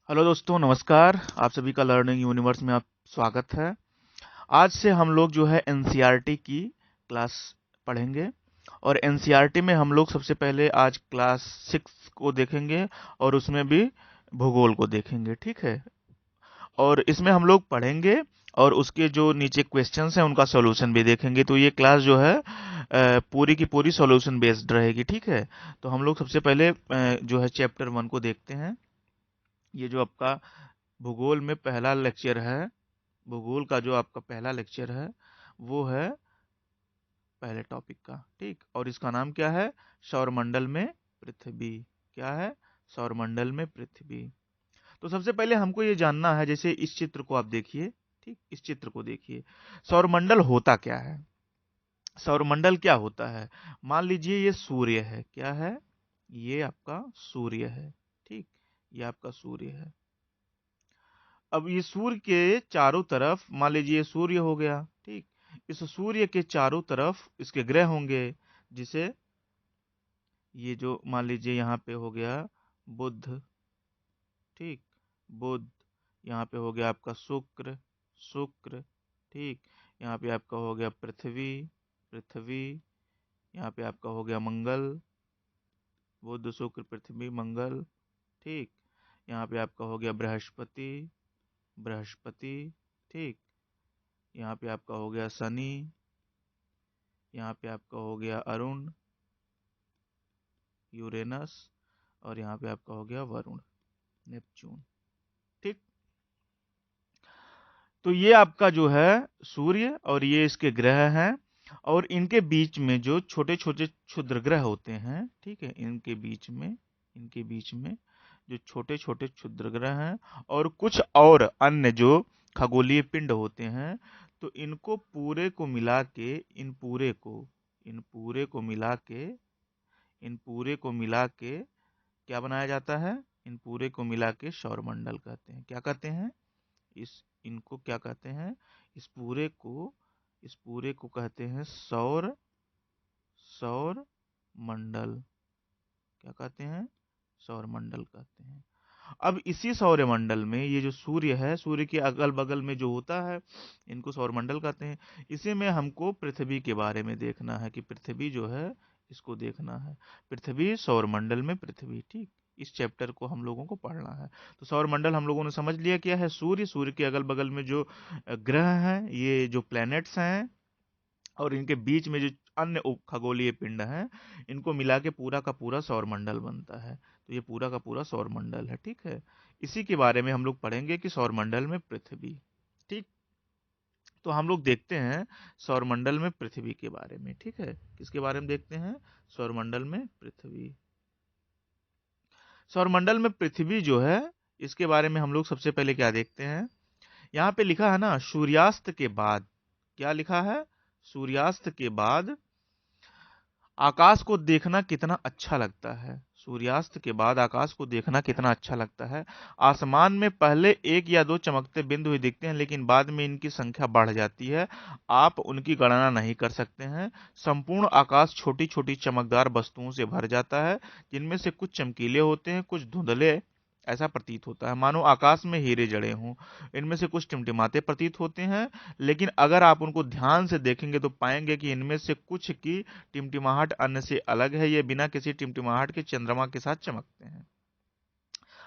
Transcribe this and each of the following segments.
Hello दोस्तों, नमस्कार। आप सभी का लर्निंग यूनिवर्स में आप स्वागत है। आज से हम लोग जो है एनसीईआरटी की क्लास पढ़ेंगे। और एनसीईआरटी में हम लोग सबसे पहले आज क्लास 6 को देखेंगे और उसमें भी भूगोल को देखेंगे, ठीक है। और इसमें हम लोग पढ़ेंगे और उसके जो नीचे क्वेश्चंस हैं उनका सॉल्यूशन भी देखेंगे। तो ये क्लास जो है पूरी की पूरी सॉल्यूशन बेस्ड रहेगी, ठीक है। तो हम लोग सबसे पहले जो है चैप्टर 1 को देखते हैं। ये जो आपका भूगोल में पहला लेक्चर है, भूगोल का जो आपका पहला लेक्चर है वो है पहले टॉपिक का, ठीक। और इसका नाम क्या है? सौरमंडल में पृथ्वी। क्या है? सौरमंडल में पृथ्वी। तो सबसे पहले हमको ये जानना है, जैसे इस चित्र को आप देखिए, ठीक, इस चित्र को देखिए। सौरमंडल होता क्या है? सौरमंडल क्या होता है? मान लीजिए ये सूर्य है। क्या है? ये आपका सूर्य है, ठीक। ये आपका सूर्य है। अब ये सूर्य के चारों तरफ, मान लीजिए सूर्य हो गया, ठीक। इस सूर्य के चारों तरफ इसके ग्रह होंगे, जिसे ये जो मान लीजिए यहाँ पे हो गया बुध, ठीक। बुध। यहाँ पे हो गया आपका शुक्र, शुक्र, ठीक। यहाँ पे आपका हो गया पृथ्वी, पृथ्वी। यहाँ पे आपका हो गया मंगल, बुध शुक्र पृथ्वी मंगल, ठीक। यहाँ पे आपका हो गया बृहस्पति, बृहस्पति, ठीक। यहाँ पे आपका हो गया शनि, यहाँ पे आपका हो गया अरुण, यूरेनस। और यहाँ पे आपका हो गया वरुण, नेपच्यून, ठीक। तो ये आपका जो है सूर्य और ये इसके ग्रह हैं। और इनके बीच में जो छोटे छोटे क्षुद्र ग्रह होते हैं, ठीक है, इनके बीच में जो छोटे छोटे क्षुद्र ग्रह हैं और कुछ और अन्य जो खगोलीय पिंड होते हैं, तो इनको पूरे को मिला के, इन पूरे को मिला के क्या बनाया जाता है? इन पूरे को मिला के सौरमंडल कहते हैं। क्या कहते हैं? इस इनको क्या कहते हैं? इस पूरे को कहते हैं सौर मंडल। क्या कहते हैं? सौर मंडल कहते हैं। अब इसी सौरमंडल में ये जो सूर्य है, सूर्य के अगल बगल में जो होता है, इनको सौरमंडल कहते हैं। इसी में हमको पृथ्वी के बारे में देखना है कि पृथ्वी जो है, इसको देखना है। पृथ्वी, सौरमंडल में पृथ्वी, ठीक। इस चैप्टर को हम लोगों को पढ़ना है। तो सौरमंडल हम लोगों ने समझ लिया क्या है। सूर्य, सूर्य के अगल बगल में जो ग्रह हैं, ये जो प्लैनेट्स हैं, और इनके बीच में जो अन्य खगोलीय पिंड हैं, इनको मिला के पूरा का पूरा सौरमंडल बनता है। तो ये पूरा का पूरा सौरमंडल है, ठीक है। इसी के बारे में हम लोग पढ़ेंगे कि सौरमंडल में पृथ्वी, ठीक। तो हम लोग देखते हैं सौरमंडल में पृथ्वी के बारे में, ठीक है। किसके बारे में देखते हैं? सौरमंडल में पृथ्वी। सौरमंडल में पृथ्वी जो है, इसके बारे में हम लोग सबसे पहले क्या देखते हैं। यहाँ पे लिखा है ना, सूर्यास्त के बाद। क्या लिखा है? सूर्यास्त के बाद आकाश को देखना कितना अच्छा लगता है। सूर्यास्त के बाद आकाश को देखना कितना अच्छा लगता है। आसमान में पहले एक या दो चमकते बिंदु ही दिखते हैं, लेकिन बाद में इनकी संख्या बढ़ जाती है। आप उनकी गणना नहीं कर सकते हैं। संपूर्ण आकाश छोटी छोटी चमकदार वस्तुओं से भर जाता है, जिनमें से कुछ चमकीले होते हैं, कुछ धुंधले। ऐसा प्रतीत होता है मानो आकाश में हीरे जड़े हों। इनमें से कुछ टिमटिमाते प्रतीत होते हैं, लेकिन अगर आप उनको ध्यान से देखेंगे तो पाएंगे कि इनमें से कुछ की टिमटिमाहट अन्य से अलग है। ये बिना किसी टिमटिमाहट के चंद्रमा के साथ चमकते हैं।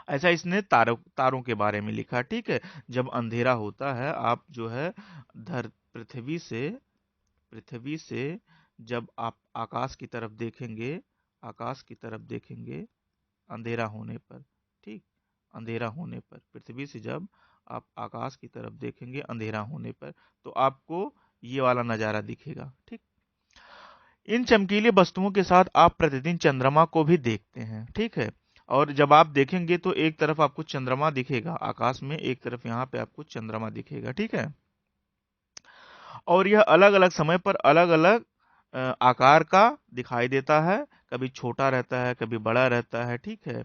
ऐसा इसने तारों के बारे में लिखा, ठीक है। जब अंधेरा होता है, आप जो है धर पृथ्वी से जब आप आकाश की तरफ देखेंगे, आकाश की तरफ देखेंगे अंधेरा होने पर, ठीक। अंधेरा होने पर पृथ्वी से जब आप आकाश की तरफ देखेंगे अंधेरा होने पर, तो आपको ये वाला नजारा दिखेगा, ठीक। इन चमकीली वस्तुओं के साथ आप प्रतिदिन चंद्रमा को भी देखते हैं, ठीक है। और जब आप देखेंगे तो एक तरफ आपको चंद्रमा दिखेगा आकाश में, एक तरफ यहाँ पे आपको चंद्रमा दिखेगा, ठीक है। और यह अलग अलग समय पर अलग अलग आकार का दिखाई देता है। कभी छोटा रहता है, कभी बड़ा रहता है, ठीक है।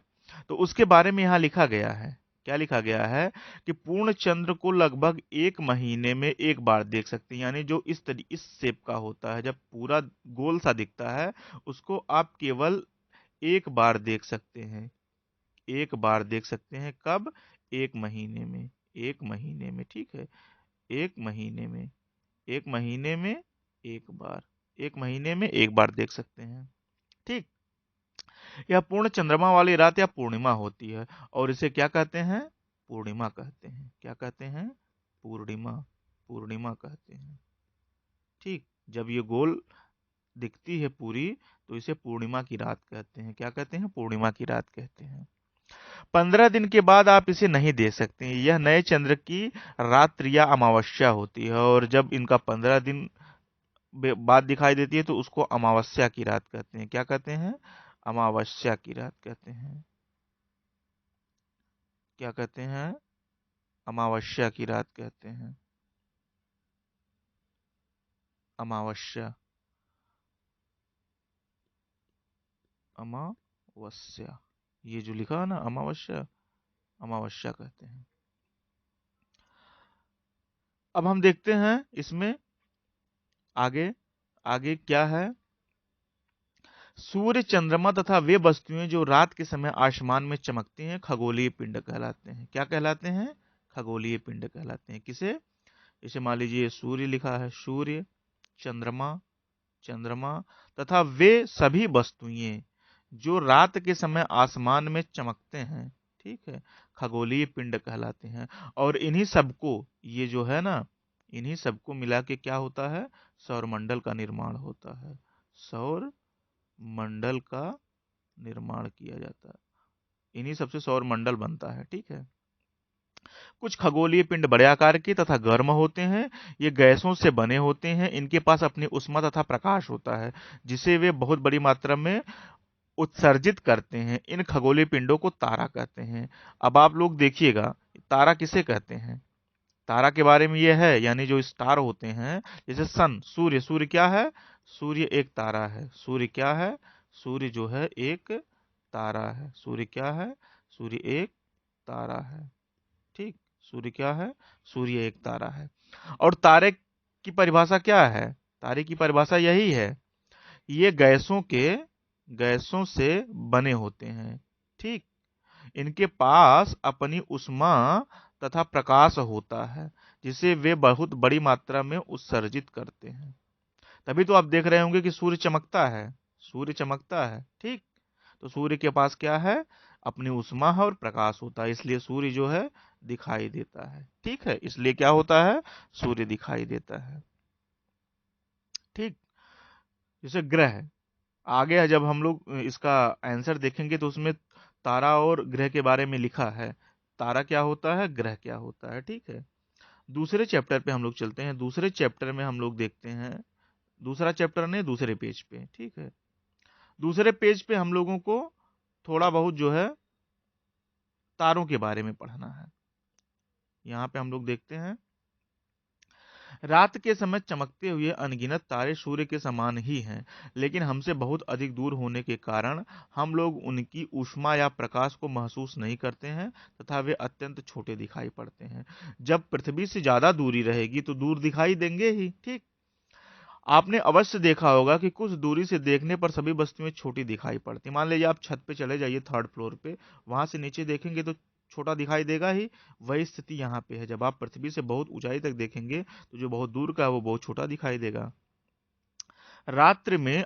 तो उसके बारे में यहाँ लिखा गया है। क्या लिखा गया है? कि पूर्ण चंद्र को लगभग 1 महीने में एक बार देख सकते हैं। यानी जो इस शेप का होता है, जब पूरा गोल सा दिखता है, उसको आप केवल एक बार देख सकते हैं। एक बार देख सकते हैं। कब? एक महीने में, एक महीने में, ठीक है, एक महीने में, एक महीने में एक बार, एक महीने में एक बार देख सकते हैं, ठीक। यह पूर्ण चंद्रमा वाली रात या पूर्णिमा होती है और इसे क्या कहते हैं? पूर्णिमा कहते हैं। क्या कहते हैं? पूर्णिमा, पूर्णिमा कहते हैं, ठीक। जब ये गोल दिखती है पूरी तो इसे पूर्णिमा की रात कहते हैं। क्या कहते हैं? पूर्णिमा की रात कहते हैं। 15 दिन के बाद आप इसे नहीं देख सकते हैं। यह नए चंद्र की रात्रि या अमावस्या होती है और जब इनका 15 दिन बाद दिखाई देती है तो उसको अमावस्या की रात कहते हैं। क्या कहते हैं? अमावस्या की रात कहते हैं। क्या कहते हैं? अमावस्या की रात कहते हैं। अमावस्या, अमावस्या, ये जो लिखा है ना अमावस्या, अमावस्या कहते हैं। अब हम देखते हैं इसमें आगे, आगे क्या है। सूर्य, चंद्रमा तथा वे वस्तुएं जो रात के समय आसमान में चमकती हैं खगोलीय पिंड कहलाते हैं। क्या कहलाते हैं? खगोलीय पिंड कहलाते हैं। किसे? जैसे मान लीजिए सूर्य लिखा है, सूर्य, चंद्रमा, चंद्रमा तथा वे सभी वस्तुएं जो रात के समय आसमान में चमकते हैं, ठीक है, खगोलीय पिंड कहलाते हैं। और इन्हीं सबको, ये जो है ना, इन्हीं सबको मिला के क्या होता है? सौरमंडल का निर्माण होता है। सौर मंडल का निर्माण किया जाता है। इन्हीं सबसे सौर मंडल बनता है, ठीक है। कुछ खगोलीय पिंड बड़े आकार के तथा गर्म होते हैं। ये गैसों से बने होते हैं। इनके पास अपनी उष्मा तथा प्रकाश होता है जिसे वे बहुत बड़ी मात्रा में उत्सर्जित करते हैं। इन खगोलीय पिंडों को तारा कहते हैं। अब आप लोग देखिएगा, तारा किसे कहते हैं? तारा के बारे में यह है, यानी जो स्टार होते हैं, जैसे सन, सूर्य, सूर्य क्या है? सूर्य एक तारा है। सूर्य क्या है? सूर्य जो है एक तारा है। सूर्य क्या है? सूर्य एक तारा है, ठीक। सूर्य क्या है? सूर्य एक तारा है। और तारे की परिभाषा क्या है? तारे की परिभाषा यही है, ये गैसों से बने होते हैं, ठीक। इनके पास अपनी उष्मा तथा प्रकाश होता है जिसे वे बहुत बड़ी मात्रा में उत्सर्जित करते हैं। तभी तो आप देख रहे होंगे कि सूर्य चमकता है, सूर्य चमकता है, ठीक। तो सूर्य के पास क्या है? अपनी उष्मा है और प्रकाश होता है, इसलिए सूर्य जो है दिखाई देता है, ठीक है। इसलिए क्या होता है? सूर्य दिखाई देता है, ठीक। जैसे ग्रह, आगे जब हम लोग इसका आंसर देखेंगे तो उसमें तारा और ग्रह के बारे में लिखा है। तारा क्या होता है? ग्रह क्या होता है, ठीक है। दूसरे चैप्टर पे हम लोग चलते हैं। दूसरे चैप्टर में हम लोग देखते हैं, दूसरा चैप्टर नहीं, दूसरे पेज पे, ठीक है। दूसरे पेज पे हम लोगों को थोड़ा बहुत जो है तारों के बारे में पढ़ना है। यहाँ पे हम लोग देखते हैं, रात के समय चमकते हुए अनगिनत तारे सूर्य के समान ही हैं, लेकिन हमसे बहुत अधिक दूर होने के कारण हम लोग उनकी ऊष्मा या प्रकाश को महसूस नहीं करते हैं तथा वे अत्यंत छोटे दिखाई पड़ते हैं। जब पृथ्वी से ज्यादा दूरी रहेगी तो दूर दिखाई देंगे ही, ठीक। आपने अवश्य देखा होगा कि कुछ दूरी से देखने पर सभी वस्तुएं छोटी दिखाई पड़ती। मान लीजिए आप छत पे चले जाइए, थर्ड फ्लोर पे, वहां से नीचे देखेंगे तो छोटा दिखाई देगा ही। वही स्थिति यहाँ पे है, जब आप पृथ्वी से बहुत ऊंचाई तक देखेंगे तो जो बहुत दूर का है वो बहुत छोटा दिखाई देगा। रात्रि में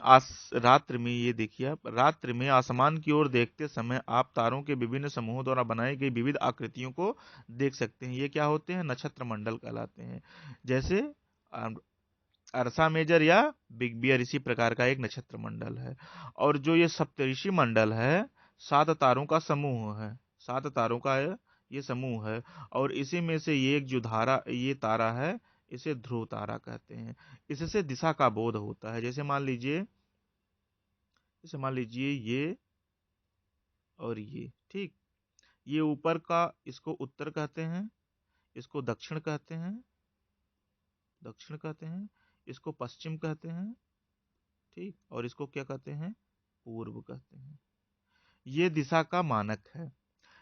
ये देखिए आप, रात्रि में आसमान की ओर देखते समय आप तारों के विभिन्न समूहों द्वारा बनाई गई विविध आकृतियों को देख सकते हैं। ये क्या होते हैं? नक्षत्र मंडल कहलाते हैं। जैसे अर्सा मेजर या बिग बियर इसी प्रकार का एक नक्षत्र मंडल है। और जो ये सप्तऋषि मंडल है, 7 तारों का समूह है, 7 तारों का ये समूह है। और इसी में से ये तारा है, इसे ध्रुव तारा कहते हैं। इससे दिशा का बोध होता है। जैसे मान लीजिए ये और ये, ठीक। ये ऊपर का, इसको उत्तर कहते हैं, इसको दक्षिण कहते हैं, इसको पश्चिम कहते हैं, ठीक। और इसको क्या कहते हैं? पूर्व कहते हैं। ये दिशा का मानक है।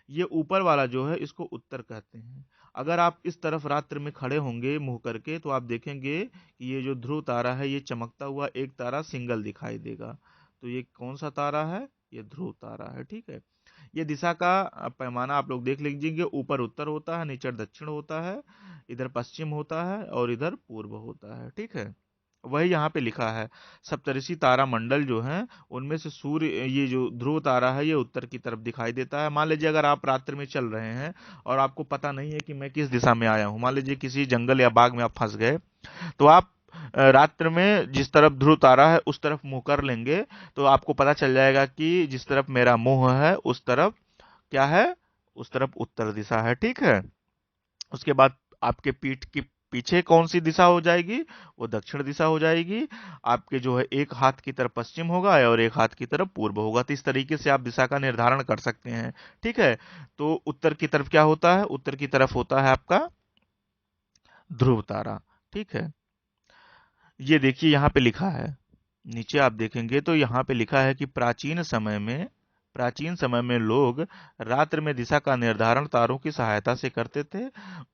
ये ऊपर वाला जो है इसको उत्तर कहते हैं। अगर आप इस तरफ रात्रि में खड़े होंगे मुंह करके तो आप देखेंगे कि ये जो ध्रुव तारा है ये चमकता हुआ एक तारा सिंगल दिखाई देगा। तो ये कौन सा तारा है? ये ध्रुव तारा है, ठीक है। ये दिशा का पैमाना आप लोग देख लीजिएंगे, ऊपर उत्तर होता है, नीचे दक्षिण होता है, इधर पश्चिम होता है और इधर पूर्व होता है, ठीक है। वही यहाँ पे लिखा है। सप्तऋषि तारा मंडल जो है उनमें से सूर्य, ये जो ध्रुव तारा है ये उत्तर की तरफ दिखाई देता है। मान लीजिए अगर आप रात्रि में चल रहे हैं और आपको पता नहीं है कि मैं किस दिशा में आया हूँ, मान लीजिए किसी जंगल या बाग में आप फंस गए, तो आप रात्र में जिस तरफ ध्रुव तारा है उस तरफ मुंह कर लेंगे तो आपको पता चल जाएगा कि जिस तरफ मेरा मुंह है उस तरफ क्या है, उस तरफ उत्तर दिशा है, ठीक है। उसके बाद आपके पीठ की पीछे कौन सी दिशा हो जाएगी, वो दक्षिण दिशा हो जाएगी। आपके जो है एक हाथ की तरफ पश्चिम होगा और एक हाथ की तरफ पूर्व होगा। तो इस तरीके से आप दिशा का निर्धारण कर सकते हैं, ठीक है। तो उत्तर की तरफ क्या होता है, उत्तर की तरफ होता है आपका ध्रुव तारा, ठीक है। ये देखिए यहाँ पे लिखा है, नीचे आप देखेंगे तो यहाँ पे लिखा है कि प्राचीन समय में लोग रात्रि में दिशा का निर्धारण तारों की सहायता से करते थे।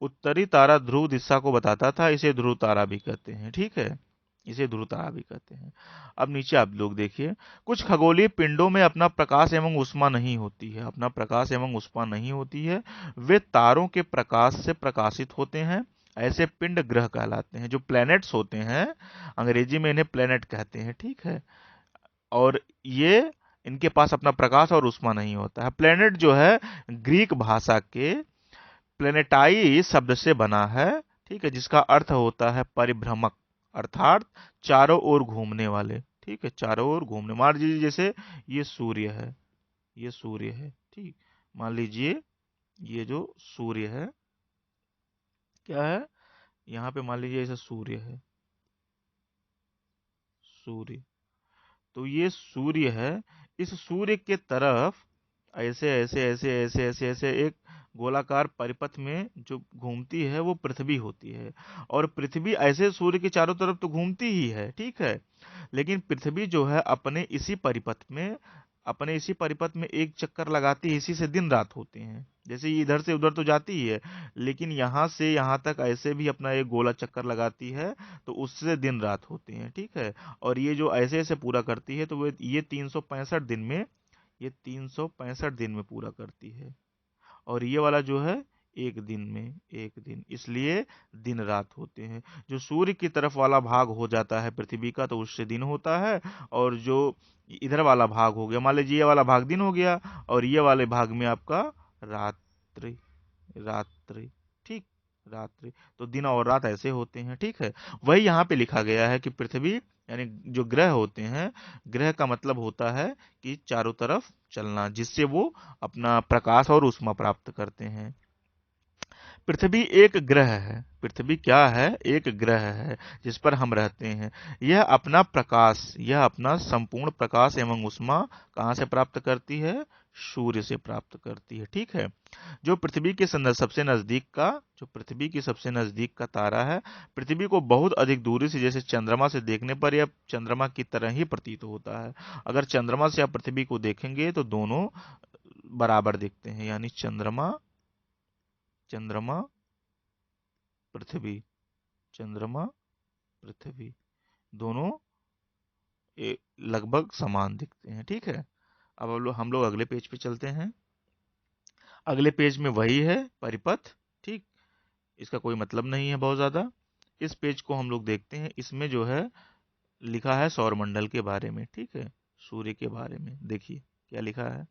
उत्तरी तारा ध्रुव दिशा को बताता था, इसे ध्रुव तारा भी कहते हैं, ठीक है, इसे ध्रुव तारा भी कहते हैं। अब नीचे आप लोग देखिए, कुछ खगोलीय पिंडों में अपना प्रकाश एवं ऊष्मा नहीं होती है, अपना प्रकाश एवं ऊष्मा नहीं होती है, वे तारों के प्रकाश से प्रकाशित होते हैं। ऐसे पिंड ग्रह कहलाते हैं। जो प्लैनेट्स होते हैं, अंग्रेजी में इन्हें प्लैनेट कहते हैं, ठीक है। और ये इनके पास अपना प्रकाश और ऊष्मा नहीं होता है। प्लैनेट जो है ग्रीक भाषा के प्लेनेटाई शब्द से बना है, ठीक है, जिसका अर्थ होता है परिभ्रमक, अर्थात चारों ओर घूमने वाले, ठीक है, चारों ओर घूमने। मान लीजिए जैसे ये सूर्य है, ये सूर्य है, ठीक, मान लीजिए ये जो सूर्य है क्या है, यहाँ पे मान लीजिए ऐसा सूर्य है, सूर्य, तो ये सूर्य है। इस सूर्य के तरफ ऐसे ऐसे ऐसे ऐसे ऐसे ऐसे एक गोलाकार परिपथ में जो घूमती है वो पृथ्वी होती है। और पृथ्वी ऐसे सूर्य के चारों तरफ तो घूमती ही है, ठीक है, लेकिन पृथ्वी जो है अपने इसी परिपथ में एक चक्कर लगाती है, इसी से दिन रात होते हैं। जैसे ये इधर से उधर तो जाती ही है, लेकिन यहाँ से यहाँ तक ऐसे भी अपना एक गोला चक्कर लगाती है, तो उससे दिन रात होते हैं, ठीक है। और ये जो ऐसे ऐसे पूरा करती है तो वो ये 365 दिन में, ये 365 दिन में पूरा करती है। और ये वाला जो है एक दिन में, एक दिन, इसलिए दिन रात होते हैं। जो सूर्य की तरफ वाला भाग हो जाता है पृथ्वी का तो उससे दिन होता है, और जो इधर वाला भाग हो गया, मान लीजिए ये वाला भाग दिन हो गया और ये वाले भाग में आपका रात्रि, रात्रि, ठीक, रात्रि। तो दिन और रात ऐसे होते हैं, ठीक है। वही यहाँ पे लिखा गया है कि पृथ्वी यानी जो ग्रह होते हैं, ग्रह का मतलब होता है कि चारों तरफ चलना, जिससे वो अपना प्रकाश और ऊष्मा प्राप्त करते हैं। पृथ्वी एक ग्रह है, पृथ्वी क्या है, एक ग्रह है जिस पर हम रहते हैं। यह अपना संपूर्ण प्रकाश एवं ऊष्मा कहाँ से प्राप्त करती है, सूर्य से प्राप्त करती है, ठीक है। जो पृथ्वी के सबसे नजदीक का जो पृथ्वी की सबसे नजदीक का तारा है, पृथ्वी को बहुत अधिक दूरी से जैसे चंद्रमा से देखने पर यह चंद्रमा की तरह ही प्रतीत होता है। अगर चंद्रमा से आप पृथ्वी को देखेंगे तो दोनों बराबर दिखते हैं, यानी चंद्रमा, चंद्रमा, पृथ्वी, चंद्रमा, पृथ्वी, दोनों लगभग समान दिखते हैं, ठीक है। अब हम लोग अगले पेज पे चलते हैं। अगले पेज में वही है परिपथ, ठीक, इसका कोई मतलब नहीं है बहुत ज्यादा। इस पेज को हम लोग देखते हैं, इसमें जो है लिखा है सौरमंडल के बारे में, ठीक है, सूर्य के बारे में। देखिए क्या लिखा है,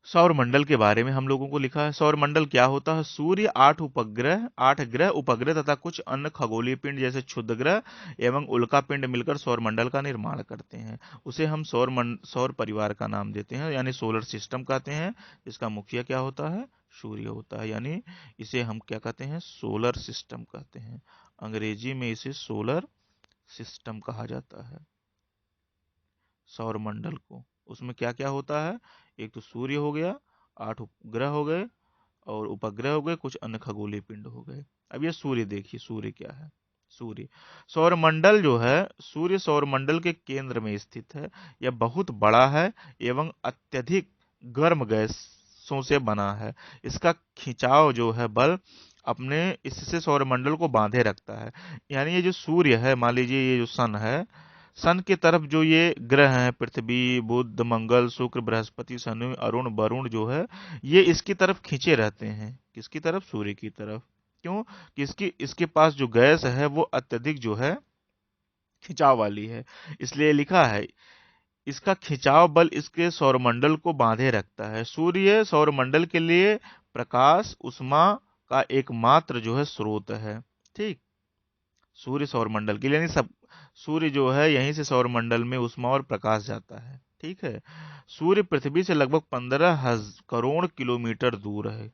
सौरमंडल के बारे में हम लोगों को लिखा है। सौरमंडल क्या होता है, सूर्य, 8 ग्रह, उपग्रह तथा कुछ अन्य खगोलीय पिंड जैसे क्षुद्र ग्रह एवं उल्का पिंड मिलकर सौरमंडल का निर्माण करते हैं। उसे हम सौर परिवार का नाम देते हैं, यानी सोलर सिस्टम कहते हैं। इसका मुखिया क्या होता है, सूर्य होता है, यानी इसे हम क्या कहते हैं, सोलर सिस्टम कहते हैं। अंग्रेजी में इसे सोलर सिस्टम कहा जाता है, सौरमंडल को। उसमें क्या क्या होता है, एक तो सूर्य हो गया, 8 ग्रह हो गए और उपग्रह हो गए, कुछ अन्य खगोलीय पिंड हो गए। अब ये सूर्य देखिए, सूर्य क्या है, सूर्य, सौरमंडल जो है, सूर्य सौरमंडल के केंद्र में स्थित है। यह बहुत बड़ा है एवं अत्यधिक गर्म गैसों से बना है। इसका खिंचाव जो है बल अपने इससे सौरमंडल को बांधे रखता है। यानी ये जो सूर्य है, मान लीजिए ये जो सन है, सन की तरफ जो ये ग्रह हैं, पृथ्वी, बुध, मंगल, शुक्र, बृहस्पति, शनि, अरुण, वरुण जो है, ये इसकी तरफ खींचे रहते हैं। किसकी तरफ? सूर्य की तरफ। क्यों? कि इसके पास जो गैस है वो अत्यधिक जो है खिंचाव वाली है, इसलिए लिखा है इसका खिंचाव बल इसके सौरमंडल को बांधे रखता है। सूर्य सौरमंडल के लिए प्रकाश उष्मा का एकमात्र जो है स्रोत है। ठीक, सूर्य सौरमंडल के लिए, यानी सब सूर्य जो है यहीं से सौरमंडल में उष्मा और प्रकाश जाता है। ठीक है, सूर्य पृथ्वी से लगभग 15 करोड़ किलोमीटर दूर है।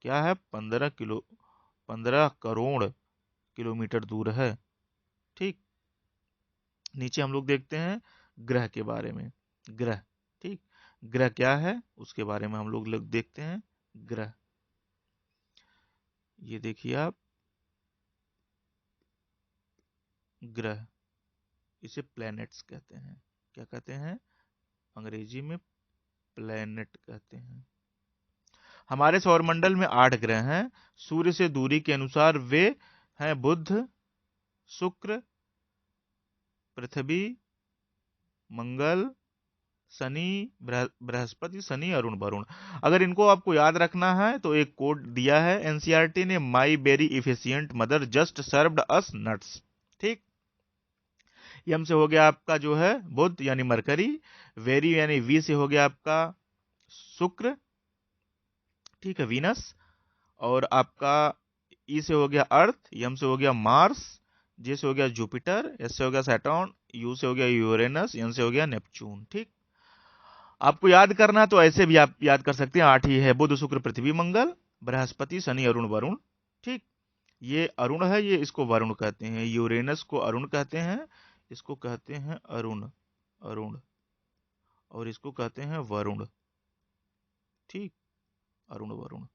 क्या है? 15 करोड़ किलोमीटर दूर है। ठीक, नीचे हम लोग देखते हैं ग्रह के बारे में। ग्रह, ठीक, ग्रह क्या है उसके बारे में हम लोग देखते हैं। ग्रह, ये देखिए आप, ग्रह, इसे प्लैनेट्स कहते हैं। क्या कहते हैं? अंग्रेजी में प्लैनेट कहते हैं। हमारे सौरमंडल में 8 ग्रह हैं। सूर्य से दूरी के अनुसार वे हैं बुध, शुक्र, पृथ्वी, मंगल, शनि, बृहस्पति, शनि, अरुण, वरुण। अगर इनको आपको याद रखना है तो एक कोड दिया है एनसीईआरटी ने, my very efficient mother just served us nuts. ठीक, यम से हो गया आपका जो है बुध यानी मरकरी, वेरी यानी वी से हो गया आपका शुक्र, ठीक है, वीनस, और आपका ई से हो गया अर्थ, यम से हो गया मार्स, जे से हो गया जुपिटर, एस से हो गया सैटर्न, यू से हो गया यूरेनस, एन से हो गया नेपच्यून। ठीक, आपको याद करना तो ऐसे भी आप याद कर सकते हैं, 8 ही है, बुध, शुक्र, पृथ्वी, मंगल, बृहस्पति, शनि, अरुण, वरुण। ठीक, ये अरुण है, ये इसको वरुण कहते हैं। यूरेनस को अरुण कहते हैं, इसको कहते हैं अरुण, अरुण, और इसको कहते हैं वरुण। ठीक, अरुण, वरुण।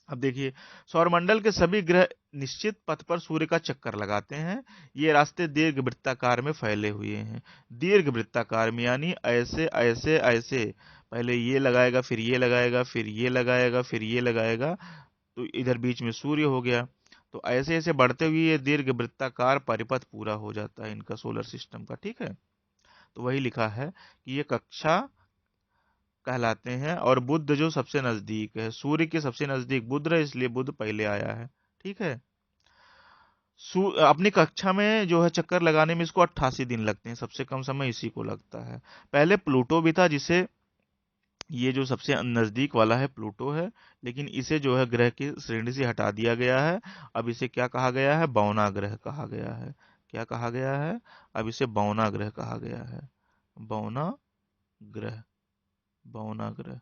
अब देखिए, सौरमंडल के सभी ग्रह निश्चित पथ पर सूर्य का चक्कर लगाते हैं। ये रास्ते दीर्घ वृत्ताकार में फैले हुए हैं। दीर्घ वृत्ताकार में यानी ऐसे ऐसे ऐसे, पहले ये लगाएगा, फिर ये लगाएगा, फिर ये लगाएगा, फिर ये लगाएगा, तो इधर बीच में सूर्य हो गया। तो ऐसे ऐसे बढ़ते हुए ये दीर्घ वृत्ताकार परिपथ पूरा हो जाता है इनका, सोलर सिस्टम का। ठीक है, तो वही लिखा है कि ये कक्षा कहलाते हैं, और बुध जो सबसे नजदीक है, सूर्य के सबसे नजदीक बुध है, इसलिए बुध पहले आया है। ठीक है, अपनी कक्षा में जो है चक्कर लगाने में इसको 88 दिन लगते हैं, सबसे कम समय इसी को लगता है। पहले प्लूटो भी था, जिसे ये जो सबसे नजदीक वाला है प्लूटो है, लेकिन इसे जो है ग्रह की श्रेणी से हटा दिया गया है। अब इसे क्या कहा गया है? बौना ग्रह कहा गया है। क्या कहा गया है? अब इसे बौना ग्रह कहा गया है। बौना ग्रह, बौना ग्रह,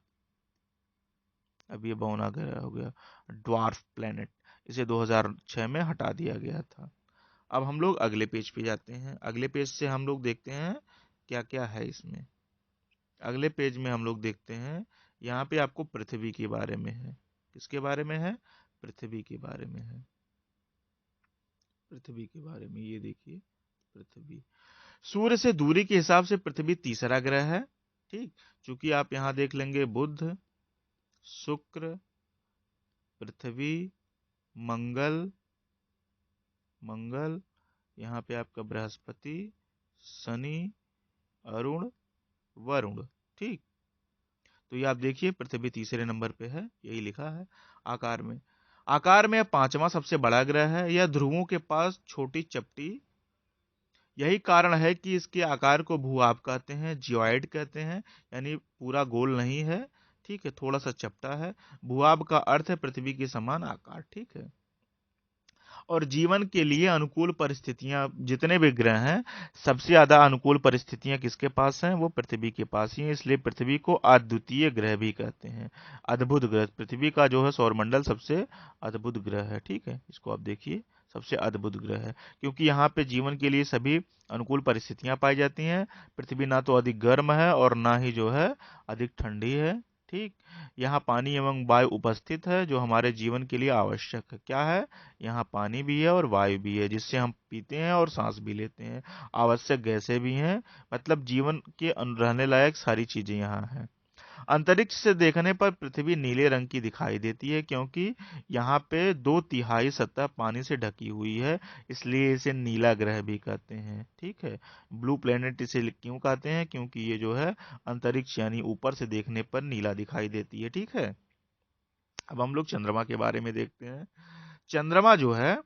अब ये बौना ग्रह हो गया, ड्वार्फ प्लेनेट। इसे 2006 में हटा दिया गया था। अब हम लोग अगले पेज पे जाते हैं। अगले पेज से हम लोग देखते हैं क्या क्या है इसमें। अगले पेज में हम लोग देखते हैं, यहाँ पे आपको पृथ्वी के बारे में है। किसके बारे में है? पृथ्वी के बारे में है। पृथ्वी के बारे में ये देखिए, पृथ्वी सूर्य से दूरी के हिसाब से पृथ्वी तीसरा ग्रह है। ठीक, चूंकि आप यहाँ देख लेंगे बुध, शुक्र, पृथ्वी, मंगल, मंगल, यहाँ पे आपका बृहस्पति, शनि, अरुण, वरुण। ठीक, तो ये आप देखिए पृथ्वी तीसरे नंबर पे है, यही लिखा है आकार में। आकार में पांचवा सबसे बड़ा ग्रह है। यह ध्रुवों के पास छोटी चपटी, यही कारण है कि इसके आकार को भूआब कहते हैं, जियोइड कहते हैं, यानी पूरा गोल नहीं है। ठीक है, थोड़ा सा चपटा है। भूआब का अर्थ है पृथ्वी के समान आकार। ठीक है, और जीवन के लिए अनुकूल परिस्थितियां, जितने भी ग्रह हैं सबसे ज्यादा अनुकूल परिस्थितियां किसके पास हैं? वो पृथ्वी के पास ही है, इसलिए पृथ्वी को अद्वितीय ग्रह भी कहते हैं, अद्भुत ग्रह। पृथ्वी का जो है सौरमंडल सबसे अद्भुत ग्रह है। ठीक है, इसको आप देखिए, सबसे अद्भुत ग्रह है, क्योंकि यहाँ पे जीवन के लिए सभी अनुकूल परिस्थितियां पाई जाती हैं। पृथ्वी ना तो अधिक गर्म है और ना ही जो है अधिक ठंडी है। ठीक, यहाँ पानी एवं वायु उपस्थित है, जो हमारे जीवन के लिए आवश्यक है। क्या है? यहाँ पानी भी है और वायु भी है, जिससे हम पीते हैं और सांस भी लेते हैं। आवश्यक गैसें भी हैं, मतलब जीवन के रहने लायक सारी चीजें यहाँ हैं। अंतरिक्ष से देखने पर पृथ्वी नीले रंग की दिखाई देती है क्योंकि यहाँ पे 2/3 सतह पानी से ढकी हुई है, इसलिए इसे नीला ग्रह भी कहते हैं। ठीक है, ब्लू प्लेनेट इसे क्यों कहते हैं? क्योंकि ये जो है अंतरिक्ष यानी ऊपर से देखने पर नीला दिखाई देती है। ठीक है, अब हम लोग चंद्रमा के बारे में देखते हैं। चंद्रमा जो है,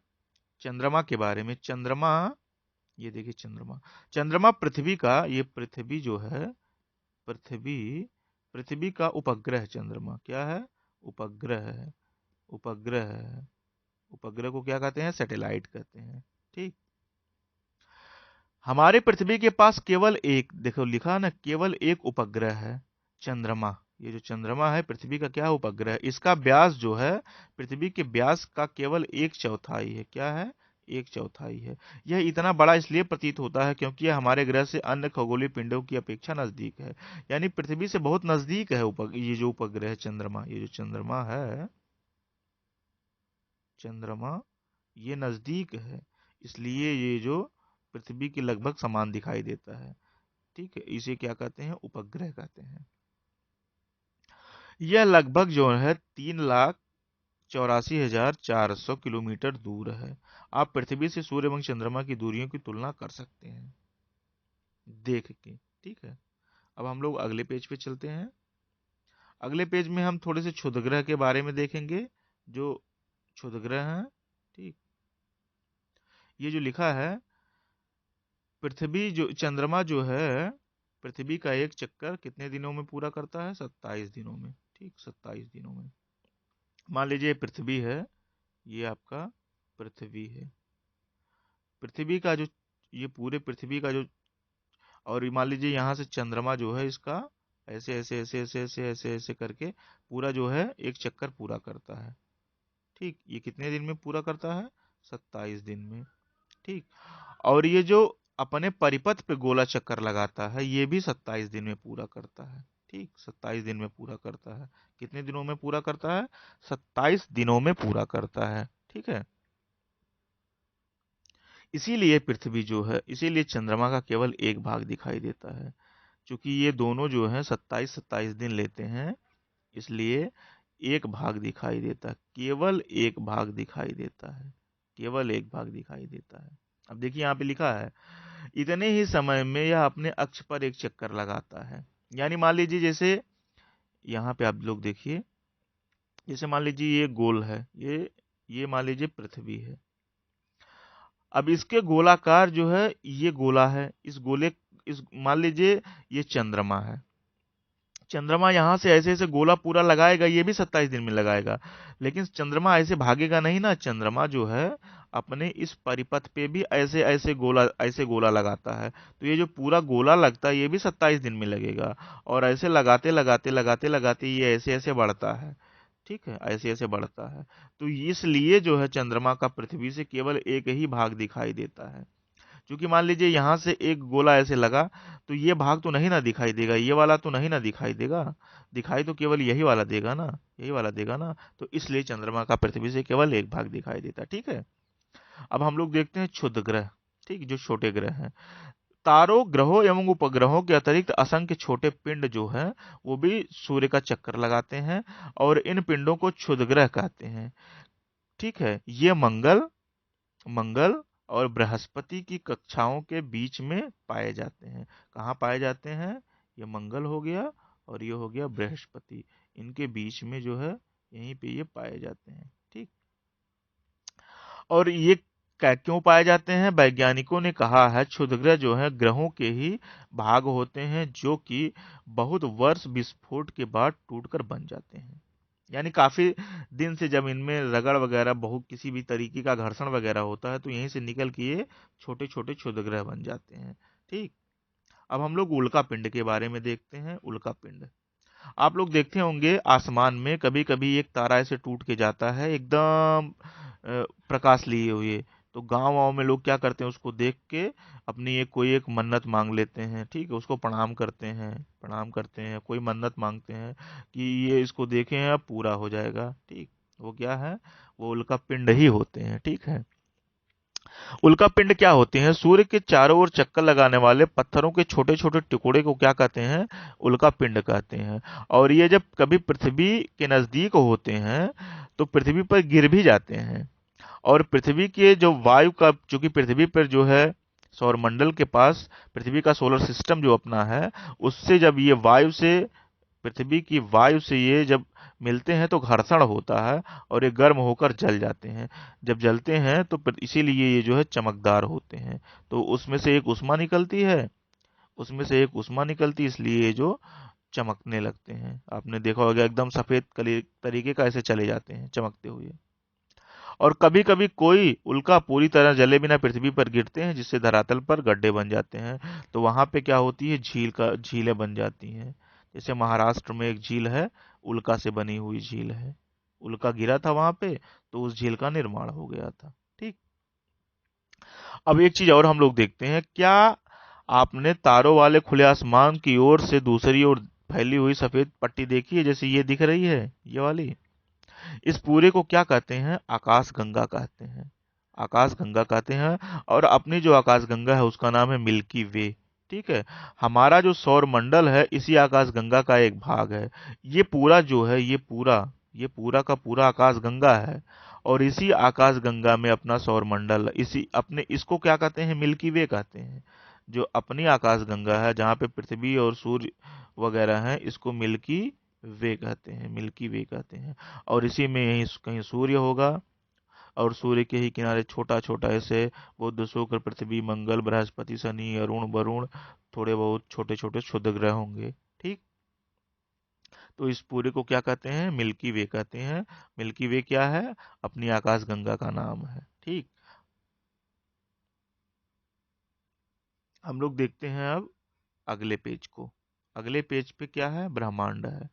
चंद्रमा के बारे में, चंद्रमा, ये देखिए चंद्रमा, चंद्रमा पृथ्वी का, ये पृथ्वी जो है, पृथ्वी, पृथ्वी का उपग्रह चंद्रमा क्या है? उपग्रह है, उपग्रह है। उपग्रह को क्या कहते हैं? सैटेलाइट कहते हैं। ठीक, हमारे पृथ्वी के पास केवल एक, देखो लिखा ना, केवल एक उपग्रह है चंद्रमा। ये जो चंद्रमा है पृथ्वी का क्या उपग्रह है, इसका व्यास जो है पृथ्वी के व्यास का केवल 1/4 है। क्या है? 1/4 है। यह इतना बड़ा इसलिए प्रतीत होता है क्योंकि यह हमारे ग्रह से अन्य खगोलीय पिंडों की अपेक्षा नजदीक है, यानी पृथ्वी से बहुत नजदीक है ये जो उपग्रह है चंद्रमा। ये जो चंद्रमा है, चंद्रमा, ये नजदीक है, इसलिए ये जो पृथ्वी के लगभग समान दिखाई देता है। ठीक है, इसे क्या कहते हैं? उपग्रह कहते हैं। यह लगभग जो है 3,84,400 किलोमीटर दूर है। आप पृथ्वी से सूर्य एवं चंद्रमा की दूरियों की तुलना कर सकते हैं देख के। ठीक है, अब हम लोग अगले पेज पे चलते हैं। अगले पेज में हम थोड़े से क्षुद्रग्रह के बारे में देखेंगे, जो क्षुद्रग्रह हैं। ठीक, ये जो लिखा है, पृथ्वी जो, चंद्रमा जो है पृथ्वी का एक चक्कर कितने दिनों में पूरा करता है? 27 दिनों में। ठीक, 27 दिनों में। मान लीजिए पृथ्वी है, ये आपका पृथ्वी है, पृथ्वी का जो, ये पूरे पृथ्वी का जो, और मान लीजिए यहाँ से चंद्रमा जो है इसका ऐसे ऐसे ऐसे ऐसे ऐसे ऐसे ऐसे करके पूरा जो है एक चक्कर पूरा करता है। ठीक, ये कितने दिन में पूरा करता है? 27 दिन में। ठीक, और ये जो अपने परिपथ पे गोला चक्कर लगाता है, ये भी 27 दिन में पूरा करता है। ठीक, 27 दिन में पूरा करता है। कितने दिनों में पूरा करता है? 27 दिनों में पूरा करता है। ठीक है, इसीलिए पृथ्वी जो है, इसीलिए चंद्रमा का केवल एक भाग दिखाई देता है। क्योंकि ये दोनों जो है 27-27 दिन लेते हैं, इसलिए एक भाग दिखाई देता है, केवल एक भाग दिखाई देता है, केवल एक भाग दिखाई देता है। अब देखिए यहाँ पे लिखा है, इतने ही समय में यह अपने अक्ष पर एक चक्कर लगाता है। यानी मान लीजिए जैसे यहाँ पे आप लोग देखिए, जैसे मान लीजिए ये गोल है, ये मान लीजिए पृथ्वी है। अब इसके गोलाकार जो है, ये गोला है, इस गोले, इस मान लीजिए ये चंद्रमा है, चंद्रमा यहाँ से ऐसे ऐसे गोला पूरा लगाएगा, ये भी 27 दिन में लगाएगा, लेकिन चंद्रमा ऐसे भागेगा नहीं ना। चंद्रमा जो है अपने इस परिपथ पे भी ऐसे ऐसे गोला लगाता है, तो ये जो पूरा गोला लगता है ये भी 27 दिन में लगेगा, और ऐसे लगाते लगाते लगाते लगाते ये ऐसे ऐसे बढ़ता है। ठीक है, ऐसे ऐसे बढ़ता है, तो इसलिए जो है चंद्रमा का पृथ्वी से केवल एक ही भाग दिखाई देता है। क्योंकि मान लीजिए यहाँ से एक गोला ऐसे लगा, तो ये भाग तो नहीं ना दिखाई देगा, ये वाला तो नहीं ना दिखाई देगा, दिखाई तो केवल यही वाला देगा ना, यही वाला देगा ना, तो इसलिए चंद्रमा का पृथ्वी से केवल एक भाग दिखाई देता है। ठीक है, अब हम लोग देखते हैं क्षुद्र ग्रह। ठीक, जो छोटे ग्रह हैं, तारों, ग्रहों एवं उपग्रहों के अतिरिक्त असंख्य छोटे पिंड जो हैं वो भी सूर्य का चक्कर लगाते हैं, और इन पिंडों को क्षुद्र ग्रह कहते हैं। ठीक है, ये मंगल, मंगल और बृहस्पति की कक्षाओं के बीच में पाए जाते हैं। कहाँ पाए जाते हैं? ये मंगल हो गया और ये हो गया बृहस्पति, इनके बीच में जो है यहीं पे ये पाए जाते हैं। ठीक, और ये क्यों पाए जाते हैं? वैज्ञानिकों ने कहा है क्षुद्रग्रह जो है ग्रहों के ही भाग होते हैं, जो कि बहुत वर्ष विस्फोट के बाद टूटकर बन जाते हैं। यानी काफी दिन से जब इनमें रगड़ वगैरह, बहुत किसी भी तरीके का घर्षण वगैरह होता है, तो यहीं से निकल के ये छोटे छोटे क्षुद्रग्रह बन जाते हैं। ठीक, अब हम लोग उल्का पिंड के बारे में देखते हैं। उल्का पिंड, आप लोग देखते होंगे आसमान में कभी कभी एक तारा ऐसे टूट के जाता है एकदम प्रकाश लिए हुए, तो गांव वाँव में लोग क्या करते हैं, उसको देख के अपनी एक कोई एक मन्नत मांग लेते हैं। ठीक है, उसको प्रणाम करते हैं, प्रणाम करते हैं, कोई मन्नत मांगते हैं कि ये इसको देखें अब पूरा हो जाएगा। ठीक, वो क्या है? वो उल्का पिंड ही होते हैं। ठीक है, उल्कापिंड क्या होते हैं? सूर्य के चारों ओर चक्कर लगाने वाले पत्थरों के छोटे छोटे टुकड़े को क्या कहते हैं? उल्कापिंड कहते हैं। और ये जब कभी पृथ्वी के नजदीक होते हैं तो पृथ्वी पर गिर भी जाते हैं। और पृथ्वी के जो वायु का, चूंकि पृथ्वी पर जो है सौरमंडल के पास पृथ्वी का सोलर सिस्टम जो अपना है, उससे जब ये वायु से, पृथ्वी की वायु से ये जब मिलते हैं तो घर्षण होता है और ये गर्म होकर जल जाते हैं। जब जलते हैं तो इसीलिए ये जो है चमकदार होते हैं। तो उसमें से एक ऊष्मा निकलती है, उसमें से एक ऊष्मा निकलती है, इसलिए ये जो चमकने लगते हैं। आपने देखा होगा एकदम सफेद तरीके का ऐसे चले जाते हैं चमकते हुए। और कभी कभी कोई उल्का पूरी तरह जले बिना पृथ्वी पर गिरते हैं, जिससे धरातल पर गड्ढे बन जाते हैं। तो वहां पे क्या होती है, झीलें बन जाती हैं। जैसे महाराष्ट्र में एक झील है, उल्का से बनी हुई झील है। उल्का गिरा था वहां पे, तो उस झील का निर्माण हो गया था। ठीक। अब एक चीज और हम लोग देखते हैं, क्या आपने तारों वाले खुले आसमान की ओर से दूसरी ओर फैली हुई सफेद पट्टी देखी है, जैसे ये दिख रही है, ये वाली? इस पूरे को क्या कहते हैं? आकाश गंगा कहते हैं। आकाश गंगा कहते हैं। और अपनी जो आकाश गंगा है उसका नाम है मिल्की वे। ठीक है। हमारा जो सौर मंडल है इसी आकाश गंगा का एक भाग है। ये पूरा जो है, ये पूरा का पूरा आकाश गंगा है। और इसी आकाश गंगा में अपना सौर मंडल, इसी अपने, इसको क्या कहते हैं? मिल्की वे कहते हैं। जो अपनी आकाश गंगा है जहाँ पे पृथ्वी और सूर्य वगैरह हैं, इसको मिल्की वे कहते हैं, मिल्की वे कहते हैं। और इसी में यहीं कहीं सूर्य होगा, और सूर्य के ही किनारे छोटा छोटा ऐसे बुध, शुक्र, पृथ्वी, मंगल, बृहस्पति, शनि, अरुण, वरुण, थोड़े बहुत छोटे छोटे क्षुद्र ग्रह होंगे। ठीक। तो इस पूरे को क्या कहते हैं? मिल्की वे कहते हैं। मिल्की वे क्या है? अपनी आकाश गंगा का नाम है। ठीक। हम लोग देखते हैं अब अगले पेज को। अगले पेज पे क्या है? ब्रह्मांड है।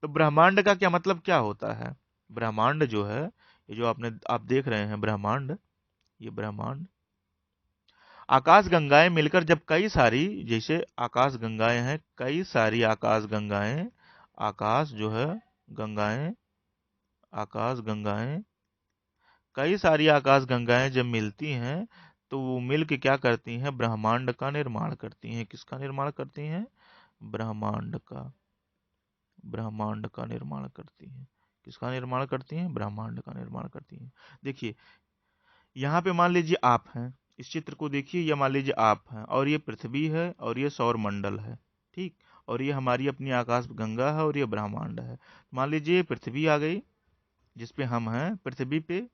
तो ब्रह्मांड का क्या मतलब, क्या होता है? ब्रह्मांड जो है, ये जो आप देख रहे हैं ब्रह्मांड, ये ब्रह्मांड, आकाश गंगाएं मिलकर जब कई सारी, जैसे आकाश गंगाएं हैं, कई सारी आकाश गंगाएं, आकाश जो है गंगाएं, आकाश गंगाएं, कई सारी आकाश गंगाएं जब मिलती हैं तो वो मिल के क्या करती हैं? ब्रह्मांड का निर्माण करती हैं। किसका निर्माण करती हैं? ब्रह्मांड का। ब्रह्मांड का निर्माण करती हैं। किसका निर्माण करती हैं? ब्रह्मांड का निर्माण करती हैं। देखिए, यहाँ पे मान लीजिए आप हैं, इस चित्र को देखिए, ये मान लीजिए आप हैं और ये पृथ्वी है और ये सौर मंडल है। ठीक। और ये हमारी अपनी आकाश गंगा है और ये ब्रह्मांड है। मान लीजिए पृथ्वी आ गई, जिसपे हम हैं पृथ्वी पे,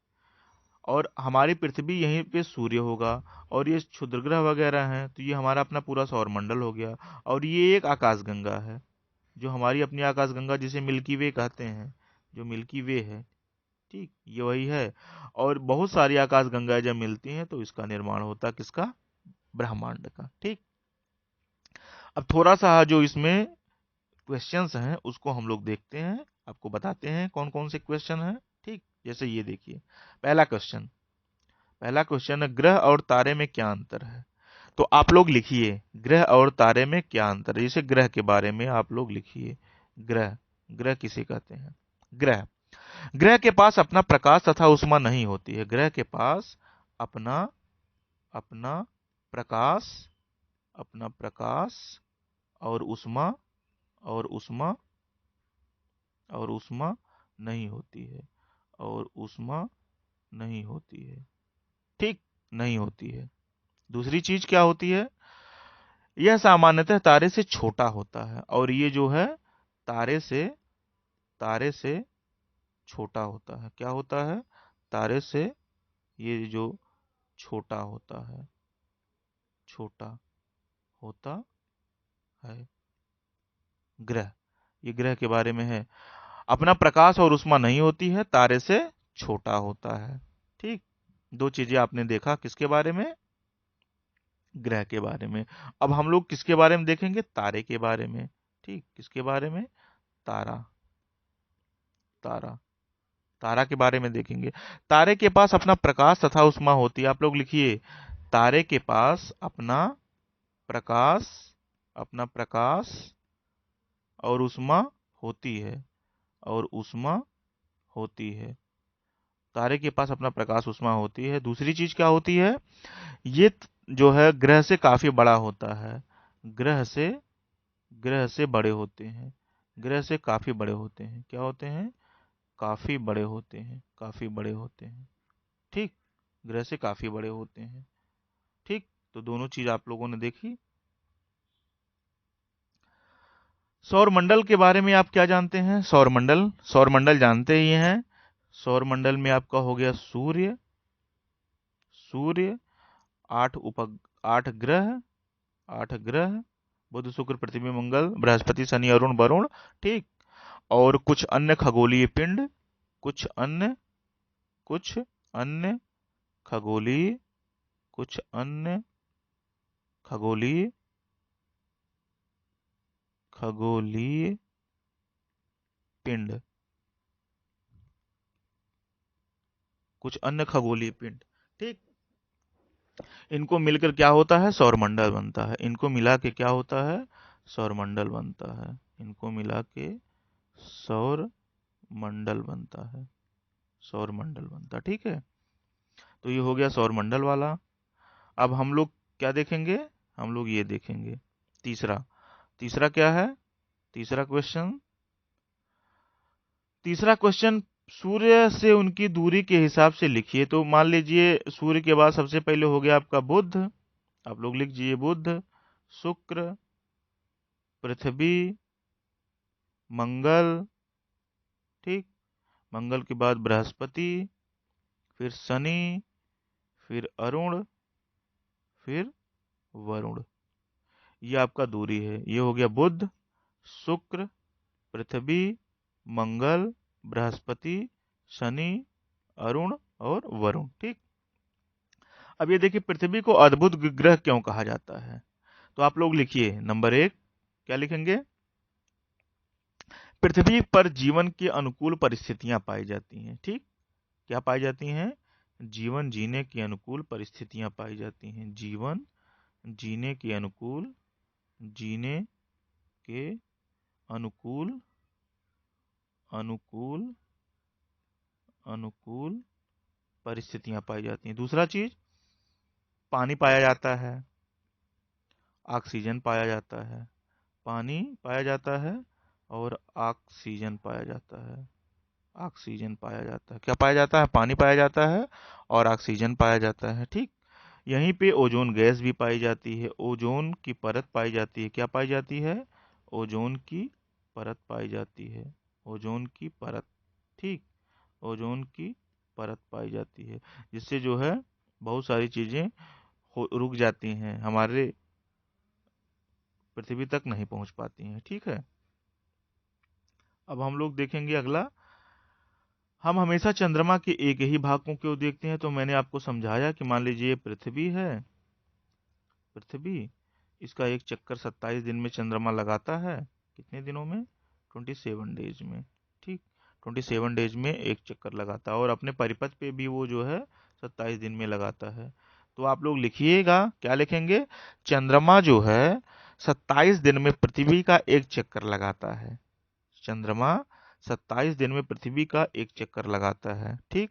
और हमारी पृथ्वी यहीं पे सूर्य होगा, और ये क्षुद्र ग्रह वगैरह हैं, तो ये हमारा अपना पूरा सौर मंडल हो गया। और ये एक आकाश गंगा है, जो हमारी अपनी आकाश गंगा, जिसे मिल्की वे कहते हैं, जो मिल्की वे है। ठीक, ये वही है। और बहुत सारी आकाश गंगाएं जब मिलती हैं तो इसका निर्माण होता है, किसका? ब्रह्मांड का। ठीक। अब थोड़ा सा जो इसमें क्वेश्चंस हैं उसको हम लोग देखते हैं, आपको बताते हैं कौन कौन से क्वेश्चन हैं। ठीक। जैसे ये देखिए, पहला क्वेश्चन, पहला क्वेश्चन है, ग्रह और तारे में क्या अंतर है? तो आप लोग लिखिए, ग्रह और तारे में क्या अंतर है। जैसे ग्रह के बारे में आप लोग लिखिए। ग्रह, ग्रह किसे कहते हैं? ग्रह, ग्रह के पास अपना प्रकाश तथा ऊष्मा नहीं होती है। ग्रह के पास अपना अपना प्रकाश, अपना प्रकाश और ऊष्मा, और ऊष्मा, और ऊष्मा नहीं होती है, और ऊष्मा नहीं होती है। ठीक, नहीं होती है। दूसरी चीज क्या होती है? यह सामान्यतः तारे से छोटा होता है, और ये जो है तारे से, तारे से छोटा होता है। क्या होता है? तारे से ये जो छोटा होता है, छोटा होता है। ग्रह, ये ग्रह के बारे में है। अपना प्रकाश और ऊष्मा नहीं होती है, तारे से छोटा होता है। ठीक। दो चीजें आपने देखा, किसके बारे में? ग्रह के बारे में। अब हम लोग किसके बारे में देखेंगे? तारे के बारे में। ठीक, किसके बारे में? तारा, तारा, तारा के बारे में देखेंगे। तारे के पास अपना प्रकाश तथा ऊष्मा होती है। आप लोग लिखिए, तारे के पास अपना प्रकाश, अपना प्रकाश और ऊष्मा होती है, और ऊष्मा होती है। तारे के पास अपना प्रकाश ऊष्मा होती है। दूसरी चीज क्या होती है, ये जो है ग्रह से काफी बड़ा होता है, ग्रह से ग्रह से बड़े होते हैं, ग्रह से काफी बड़े होते हैं। क्या होते हैं, काफी बड़े होते हैं, काफी बड़े होते हैं। ठीक, ग्रह से काफी बड़े होते हैं। ठीक, तो दोनों चीज आप लोगों ने देखी। सौर मंडल के बारे में आप क्या जानते हैं, सौर मंडल, सौर मंडल जानते ही हैं। सौर मंडल में आपका हो गया सूर्य, सूर्य, 8 8 ग्रह, 8 ग्रह, बुध शुक्र पृथ्वी मंगल बृहस्पति शनि अरुण वरुण। ठीक, और कुछ अन्य खगोलीय पिंड, कुछ अन्य, कुछ अन्य खगोलीय, कुछ अन्य खगोलीय, खगोलीय पिंड, कुछ अन्य खगोलीय पिंड। ठीक, इनको मिलकर क्या होता है, सौरमंडल बनता है। इनको मिला के क्या होता है, सौरमंडल बनता है। इनको मिला के सौर मंडल बनता है, सौर मंडल बनता। ठीक है, तो ये हो गया सौर मंडल वाला। अब हम लोग क्या देखेंगे, हम लोग ये देखेंगे तीसरा। तीसरा क्या है, तीसरा क्वेश्चन, तीसरा क्वेश्चन, सूर्य से उनकी दूरी के हिसाब से लिखिए। तो मान लीजिए सूर्य के बाद सबसे पहले हो गया आपका बुध, आप लोग लिख दीजिए बुध, शुक्र, पृथ्वी, मंगल। ठीक, मंगल के बाद बृहस्पति, फिर शनि, फिर अरुण, फिर वरुण। ये आपका दूरी है। ये हो गया बुध, शुक्र, पृथ्वी, मंगल, बृहस्पति, शनि, अरुण और वरुण। ठीक, अब ये देखिए पृथ्वी को अद्भुत ग्रह क्यों कहा जाता है। तो आप लोग लिखिए नंबर 1, क्या लिखेंगे, पृथ्वी पर जीवन की अनुकूल परिस्थितियां पाई जाती हैं। ठीक, क्या पाई जाती हैं, जीवन जीने की अनुकूल परिस्थितियां पाई जाती हैं। जीवन जीने के अनुकूल, जीने के अनुकूल, अनुकूल, अनुकूल परिस्थितियां पाई जाती हैं। दूसरा चीज, पानी पाया जाता है, ऑक्सीजन पाया जाता है, पानी पाया जाता है और ऑक्सीजन पाया जाता है, ऑक्सीजन पाया जाता है। क्या पाया जाता है, पानी पाया जाता है और ऑक्सीजन पाया जाता है। ठीक, यहीं पे ओजोन गैस भी पाई जाती है, ओजोन की परत पाई जाती है। क्या पाई जाती है, ओजोन की परत पाई जाती है, ओजोन की परत। ठीक, ओजोन की परत पाई जाती है, जिससे जो है बहुत सारी चीजें रुक जाती हैं, हमारे पृथ्वी तक नहीं पहुंच पाती हैं। ठीक है, अब हम लोग देखेंगे अगला, हम हमेशा चंद्रमा के एक ही भाग को क्यों देखते हैं। तो मैंने आपको समझाया कि मान लीजिए पृथ्वी है, पृथ्वी, इसका एक चक्कर 27 दिन में चंद्रमा लगाता है। कितने दिनों में, 27 डेज में। ठीक, 27 डेज में एक चक्कर लगाता है और अपने परिपथ पे भी वो जो है 27 दिन में लगाता है। तो आप लोग लिखिएगा, क्या लिखेंगे, चंद्रमा जो है 27 दिन में पृथ्वी का एक चक्कर लगाता है। चंद्रमा 27 दिन में पृथ्वी का एक चक्कर लगाता है। ठीक,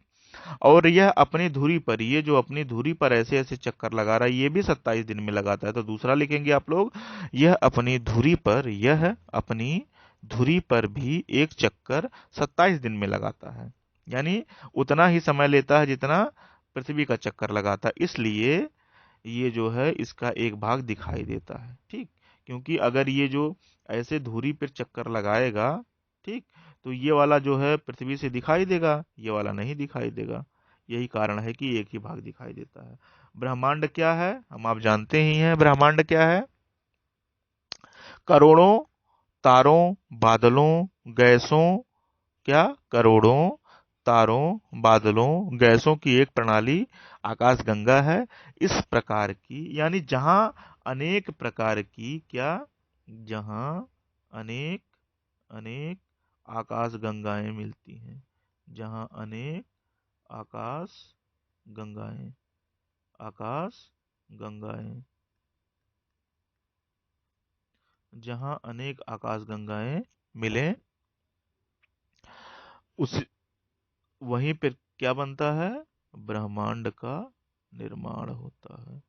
और यह अपनी धुरी पर, ये जो अपनी धुरी पर ऐसे ऐसे चक्कर लगा रहा है, ये भी 27 दिन में लगाता है। तो दूसरा लिखेंगे आप लोग, यह अपनी धुरी पर, यह अपनी धुरी पर भी एक चक्कर 27 दिन में लगाता है। यानी उतना ही समय लेता है जितना पृथ्वी का चक्कर लगाता है, इसलिए ये जो है इसका एक भाग दिखाई देता है। ठीक, क्योंकि अगर ये जो ऐसे धुरी पर चक्कर लगाएगा, ठीक, तो ये वाला जो है पृथ्वी से दिखाई देगा, ये वाला नहीं दिखाई देगा। यही कारण है कि एक ही भाग दिखाई देता है। ब्रह्मांड क्या है, हम आप जानते ही हैं ब्रह्मांड क्या है, करोड़ों तारों, बादलों, गैसों, क्या, करोड़ों तारों, बादलों, गैसों की एक प्रणाली आकाशगंगा है। इस प्रकार की, यानी जहां अनेक प्रकार की, क्या, जहां अनेक, अनेक आकाश गंगाएं मिलती हैं, जहां अनेक आकाश गंगाएं, आकाश गंगाएं, जहां अनेक आकाश गंगाएं मिले, उस वहीं पर क्या बनता है? ब्रह्मांड का निर्माण होता है।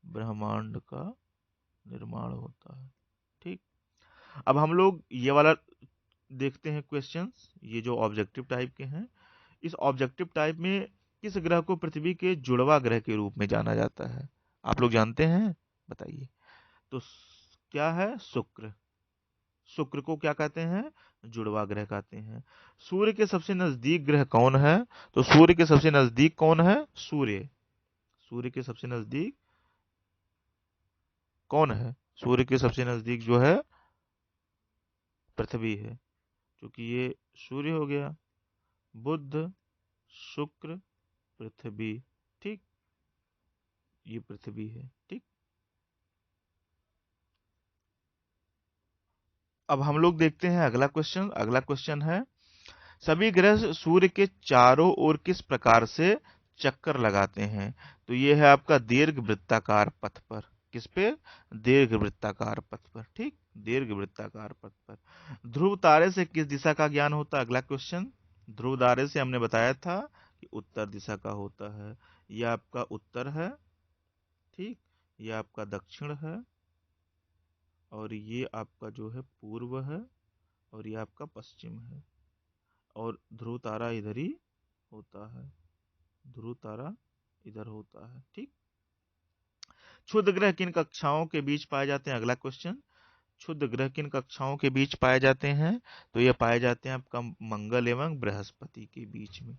ब्रह्मांड का निर्माण होता है। ठीक। अब हम लोग ये वाला देखते हैं क्वेश्चंस, ये जो ऑब्जेक्टिव टाइप के हैं। इस ऑब्जेक्टिव टाइप में किस ग्रह को पृथ्वी के जुड़वा ग्रह के रूप में जाना जाता है? आप लोग जानते हैं? बताइए। तो क्या है? शुक्र। शुक्र को क्या कहते हैं? जुड़वा ग्रह कहते हैं। सूर्य के सबसे नजदीक ग्रह कौन है? तो सूर्य के सबसे नजदीक कौन है? सूर्य। सूर्य के सबसे नजदीक कौन है? सूर्य के सबसे नजदीक जो है पृथ्वी है, क्योंकि ये सूर्य हो गया। बुध, शुक्र, पृथ्वी। ठीक, ये पृथ्वी है। ठीक। अब हम लोग देखते हैं अगला क्वेश्चन। अगला क्वेश्चन है, सभी ग्रह सूर्य के चारों ओर किस प्रकार से चक्कर लगाते हैं? तो ये है आपका दीर्घ वृत्ताकार पथ पर। किस पे? दीर्घ वृत्ताकार पथ पर। ठीक, दीर्घ वृत्ताकार पथ पर। ध्रुव तारे से किस दिशा का ज्ञान होता है? अगला क्वेश्चन। ध्रुव तारे से हमने बताया था कि उत्तर दिशा का होता है। यह आपका उत्तर है। ठीक, यह आपका दक्षिण है, और ये आपका जो है पूर्व है, और ये आपका पश्चिम है। और ध्रुव तारा इधर ही होता है। ध्रुव तारा इधर होता है। ठीक। क्षुद्र ग्रह किन कक्षाओं के बीच पाए जाते हैं? अगला क्वेश्चन। क्षुद्र ग्रह किन कक्षाओं के बीच पाए जाते हैं? तो ये पाए जाते हैं आपका मंगल एवं बृहस्पति के बीच में।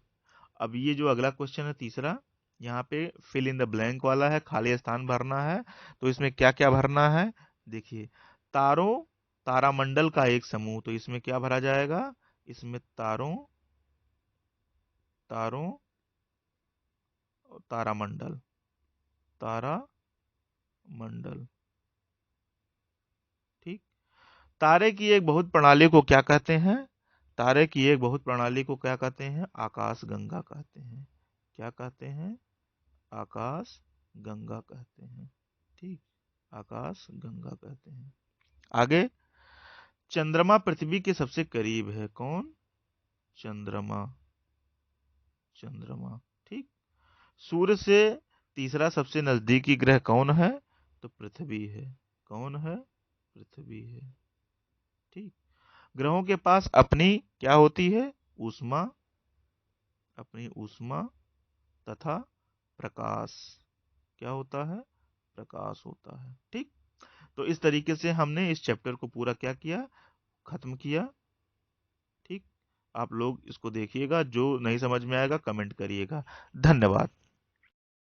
अब ये जो अगला क्वेश्चन है तीसरा, यहाँ पे फिल इन द ब्लैंक वाला है, खाली स्थान भरना है। तो इसमें क्या क्या भरना है? देखिए, तारों तारामंडल का एक समूह, तो इसमें क्या भरा जाएगा? इसमें तारों तारों तारामंडल, तारामंडल। ठीक। तारे की एक बहुत प्रणाली को क्या कहते हैं? तारे की एक बहुत प्रणाली को क्या कहते हैं? आकाश गंगा कहते हैं। क्या कहते हैं? आकाश गंगा कहते हैं। ठीक, आकाश गंगा कहते हैं। आगे, चंद्रमा पृथ्वी के सबसे करीब है। कौन? चंद्रमा। चंद्रमा। ठीक। सूर्य से तीसरा सबसे नजदीकी ग्रह कौन है? तो पृथ्वी है। कौन है? पृथ्वी है। ठीक। ग्रहों के पास अपनी क्या होती है? ऊष्मा। अपनी ऊष्मा तथा प्रकाश। क्या होता है? प्रकाश होता है। ठीक। तो इस तरीके से हमने इस चैप्टर को पूरा क्या किया? खत्म किया। ठीक। आप लोग इसको देखिएगा, जो नहीं समझ में आएगा कमेंट करिएगा। धन्यवाद।